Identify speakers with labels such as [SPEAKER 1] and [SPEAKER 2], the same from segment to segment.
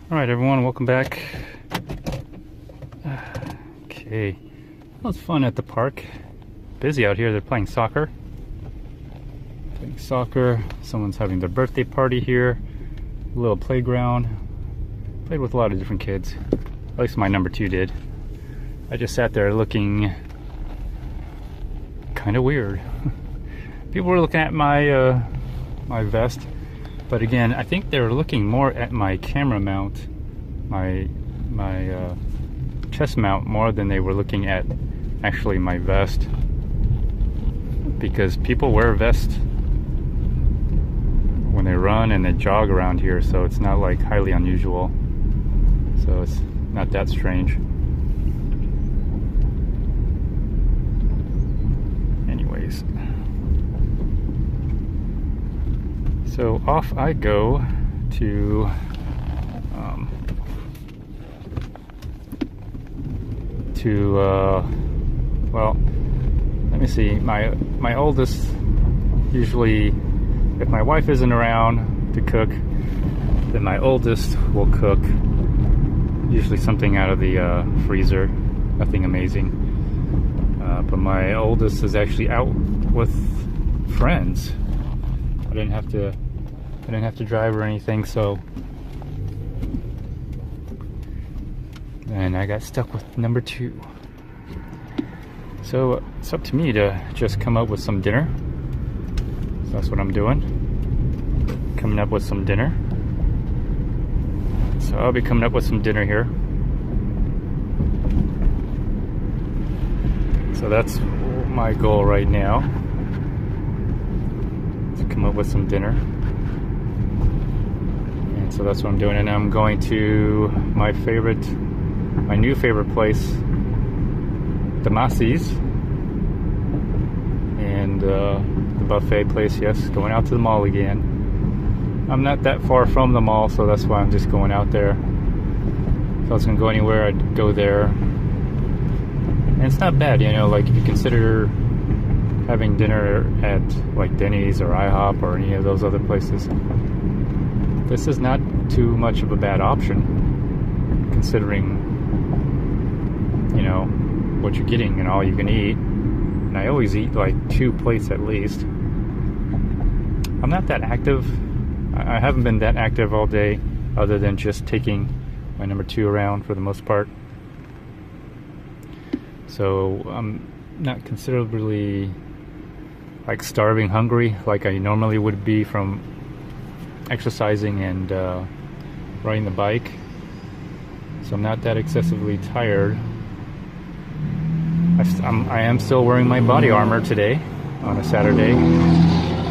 [SPEAKER 1] Alright everyone, welcome back. Okay, well, it's fun at the park. Busy out here, they're playing soccer. Someone's having their birthday party here. A little playground. Played with a lot of different kids. At least my number 2 did. I just sat there looking kind of weird. People were looking at my my vest. But again, I think they're looking more at my camera mount, my chest mount, more than they were looking at actually my vest. Because people wear vests when they run and they jog around here, so it's not like highly unusual. So it's not that strange. Anyways. So off I go to well, let me see. My oldest, usually, if my wife isn't around to cook, then my oldest will cook. Usually something out of the freezer, nothing amazing. But my oldest is actually out with friends. I didn't have to drive or anything, so. And I got stuck with number 2. So it's up to me to just come up with some dinner. So that's what I'm doing. Coming up with some dinner. So I'll be coming up with some dinner here. So that's my goal right now. To come up with some dinner. And so that's what I'm doing. And I'm going to my new favorite place, Damasi's, and the buffet place. Yes, going out to the mall again. I'm not that far from the mall, so that's why I'm just going out there. If I was gonna go anywhere, I'd go there. And it's not bad, you know, like if you consider having dinner at like Denny's or IHOP or any of those other places, this is not too much of a bad option, considering, you know, what you're getting and all you can eat. And I always eat like 2 plates at least. I'm not that active. I haven't been that active all day, other than just taking my number 2 around for the most part. So I'm not considerably like starving hungry like I normally would be from exercising and riding the bike. So I'm not that excessively tired. I am still wearing my body armor today on a Saturday,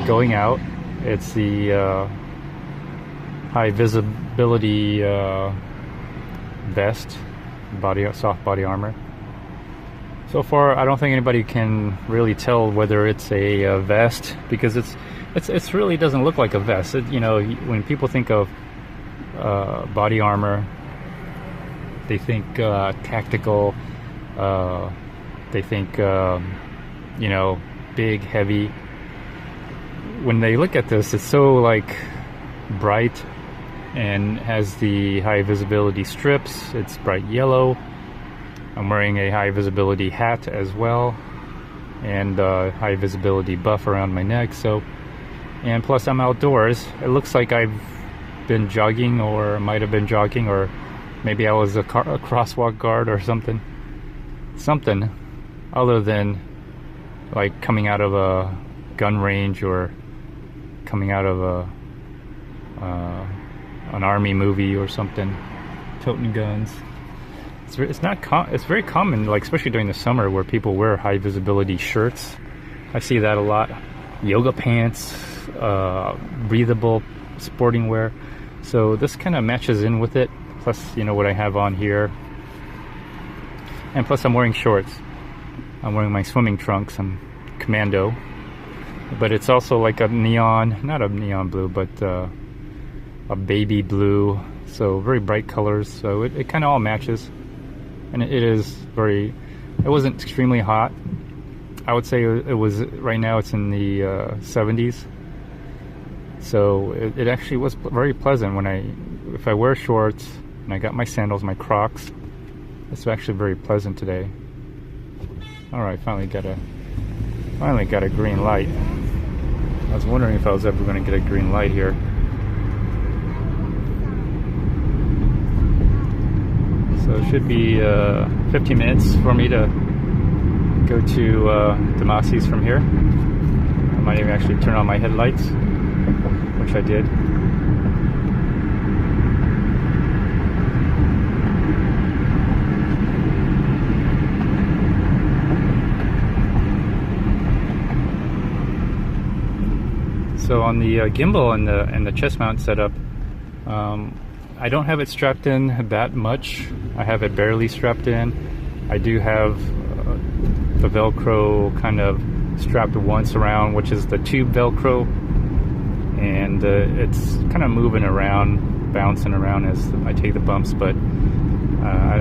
[SPEAKER 1] going out. It's the high visibility vest, soft body armor. So far, I don't think anybody can really tell whether it's a vest, because it's really doesn't look like a vest. You know, when people think of body armor, they think tactical. They think, you know, big, heavy. When they look at this, it's so like bright and has the high visibility strips. It's bright yellow. I'm wearing a high visibility hat as well, and high visibility buff around my neck. So, and plus I'm outdoors. It looks like I've been jogging, or might have been jogging, or maybe I was a crosswalk guard or something other than like coming out of a gun range or coming out of an army movie or something, toting guns. It's very common, like especially during the summer, where people wear high visibility shirts. I see that a lot. Yoga pants, breathable sporting wear. So this kind of matches in with it. Plus, you know, what I have on here. And plus I'm wearing shorts. I'm wearing my swimming trunks. I'm commando. But it's also like a neon, not a neon blue, but a baby blue. So very bright colors. So it kind of all matches. And it wasn't extremely hot. I would say it was, right now it's in the 70s. So it actually was very pleasant if I wear shorts And I got my sandals, my Crocs. It's actually very pleasant today. Alright, finally got a green light. I was wondering if I was ever going to get a green light here. So it should be 15 minutes for me to go to Damasi's from here. I might even actually turn on my headlights, which I did. So on the gimbal and the chest mount setup, I don't have it strapped in that much. I have it barely strapped in. I do have the Velcro kind of strapped once around, which is the tube Velcro, and it's kind of moving around, bouncing around as I take the bumps. But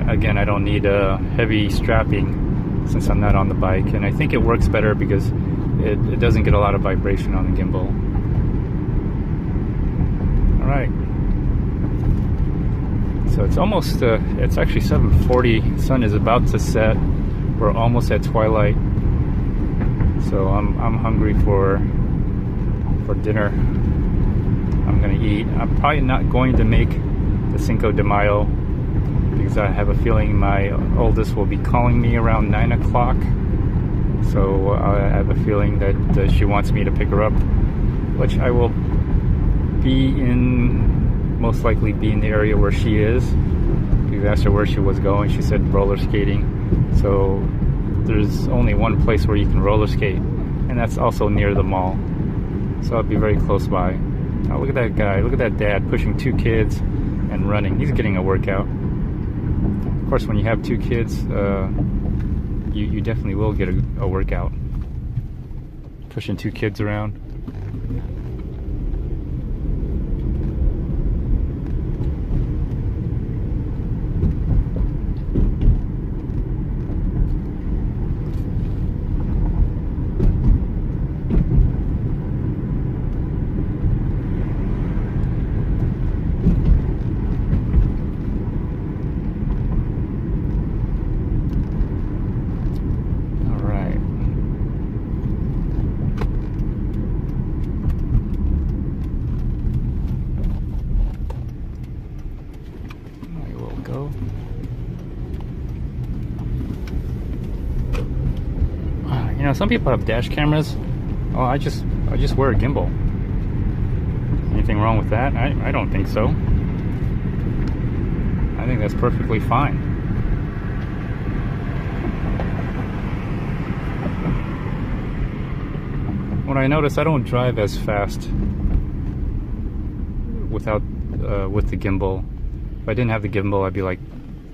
[SPEAKER 1] again, I don't need a heavy strapping since I'm not on the bike, and I think it works better because it doesn't get a lot of vibration on the gimbal. All right. So it's almost, it's actually 7:40. Sun is about to set. We're almost at twilight. So I'm hungry for dinner. I'm gonna eat. I'm probably not going to make the Cinco de Mayo because I have a feeling my oldest will be calling me around 9 o'clock. So I have a feeling that she wants me to pick her up, which I will be in. Most likely be in the area where she is. We asked her where she was going. She said roller skating. So there's only one place where you can roller skate, and that's also near the mall. So I'll be very close by. Oh, look at that guy. Look at that dad pushing 2 kids and running. He's getting a workout. Of course, when you have 2 kids, you definitely will get a workout. Pushing 2 kids around. You know, some people have dash cameras. Oh, I just wear a gimbal. Anything wrong with that? I don't think so. I think that's perfectly fine. What I notice, I don't drive as fast without with the gimbal. If I didn't have the gimbal, I'd be like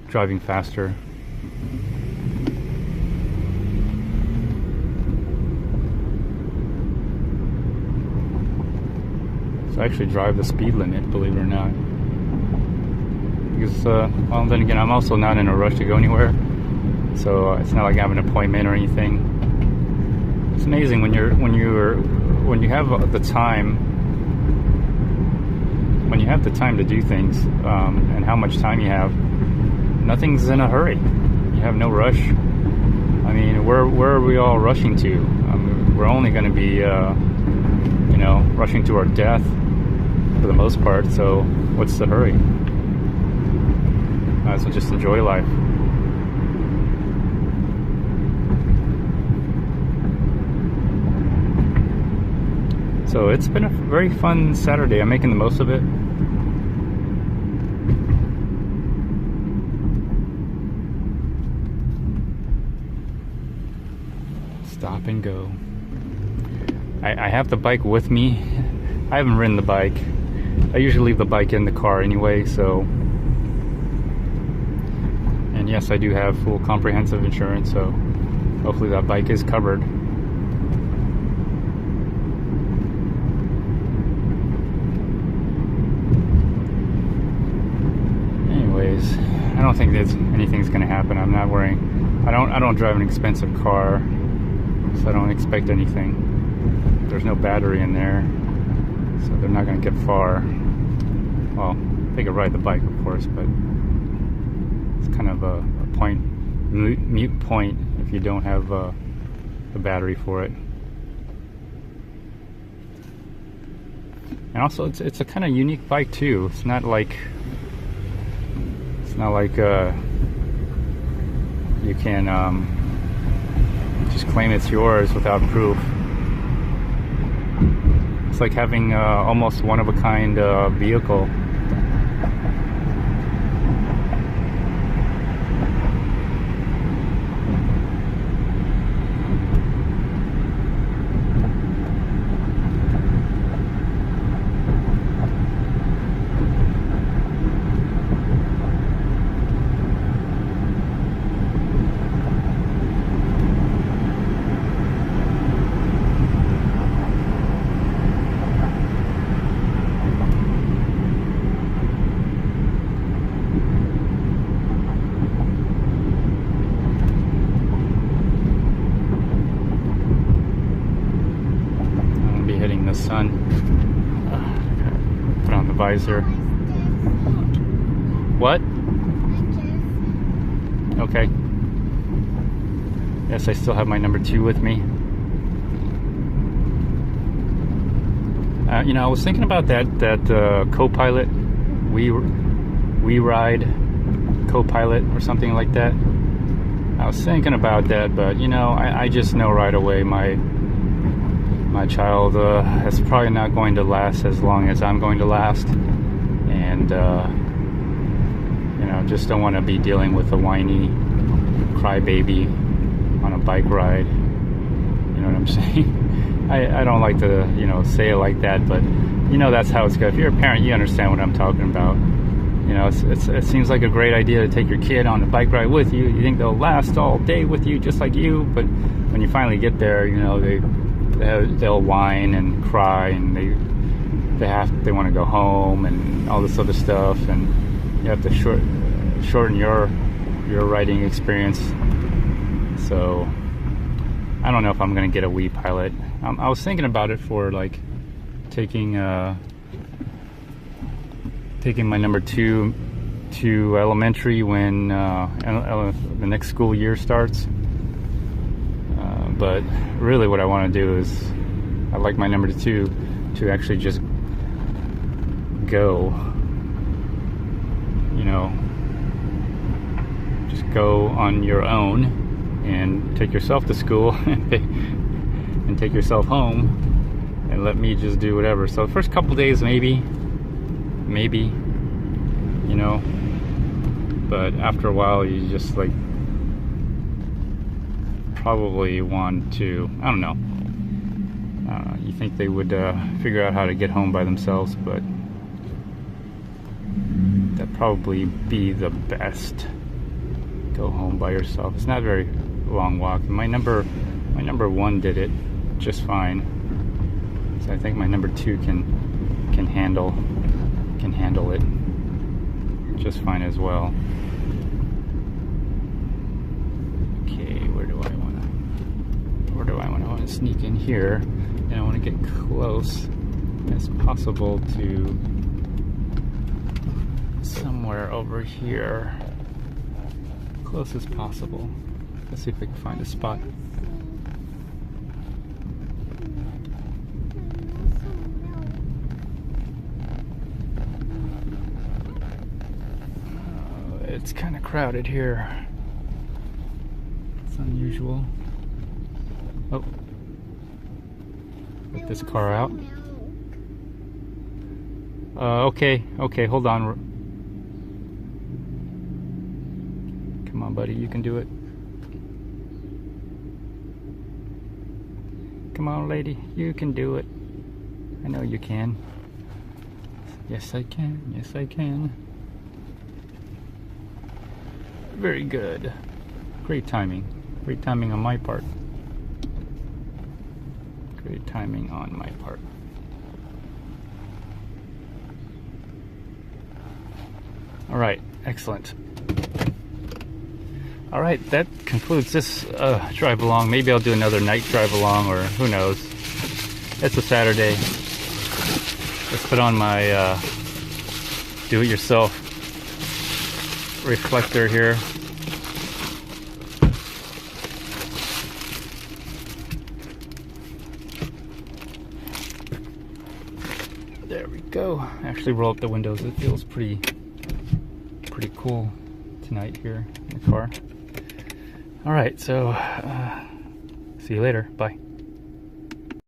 [SPEAKER 1] driving faster. So I actually drive the speed limit, believe it or not. Because, well, then again, I'm also not in a rush to go anywhere. So it's not like I have an appointment or anything. It's amazing when you have the time, when you have the time to do things, and how much time you have. Nothing's in a hurry. You have no rush. I mean, where are we all rushing to? I mean, we're only going to be, you know, rushing to our death for the most part. So what's the hurry? Might as well just enjoy life. So it's been a very fun Saturday. I'm making the most of it. Stop and go. I have the bike with me. I haven't ridden the bike. I usually leave the bike in the car anyway, so. And yes, I do have full comprehensive insurance, so hopefully that bike is covered. Anyways, I don't think that anything's gonna happen. I'm not worrying. I don't drive an expensive car, so I don't expect anything. There's no battery in there, so they're not gonna get far. Well, they could ride the bike, of course, but It's kind of a mute point if you don't have the battery for it. And also, it's a kind of unique bike too. It's not like you can just claim it's yours without proof. It's like having almost one of a kind vehicle. Hitting the sun. Put on the visor. What? Okay. Yes, I still have my number 2 with me. You know, I was thinking about that co-pilot, we ride co-pilot or something like that. I was thinking about that, but you know, I just know right away my child is probably not going to last as long as I'm going to last, and you know, just don't want to be dealing with a whiny crybaby on a bike ride. You know what I'm saying? I don't like to, you know, say it like that, but you know, that's how it's going. If you're a parent, you understand what I'm talking about. You know, it seems like a great idea to take your kid on a bike ride with you. You think they'll last all day with you, just like you, but when you finally get there, you know, they'll whine and cry, and they want to go home and all this other stuff, and you have to shorten your riding experience. So I don't know if I'm gonna get a Wii Pilot. I was thinking about it for like taking my number 2 to elementary when the next school year starts. But really what I want to do is, I'd like my number 2 to actually just go, you know, just go on your own and take yourself to school and take yourself home, and let me just do whatever. So the first couple days maybe, you know, but after a while you just like probably want to, I don't know, you think they would figure out how to get home by themselves, but that'd probably be the best. Go home by yourself. It's not a very long walk. My number 1 did it just fine, so I think my number 2 can handle it just fine as well. Okay, where do I want to sneak in here, and I want to get close as possible to somewhere over here, close as possible. Let's see if I can find a spot. It's kind of crowded here. It's unusual. Oh, let this car out. Okay, hold on. Come on, buddy, you can do it. Come on, lady, you can do it. I know you can. Yes, I can. Yes, I can. Very good. Great timing. Great timing on my part. Great timing on my part. All right, excellent. All right, that concludes this drive along. Maybe I'll do another night drive along, or who knows. It's a Saturday. Let's put on my do-it-yourself reflector here. There we go. Actually roll up the windows. It feels pretty cool tonight here in the car. All right, so see you later. Bye.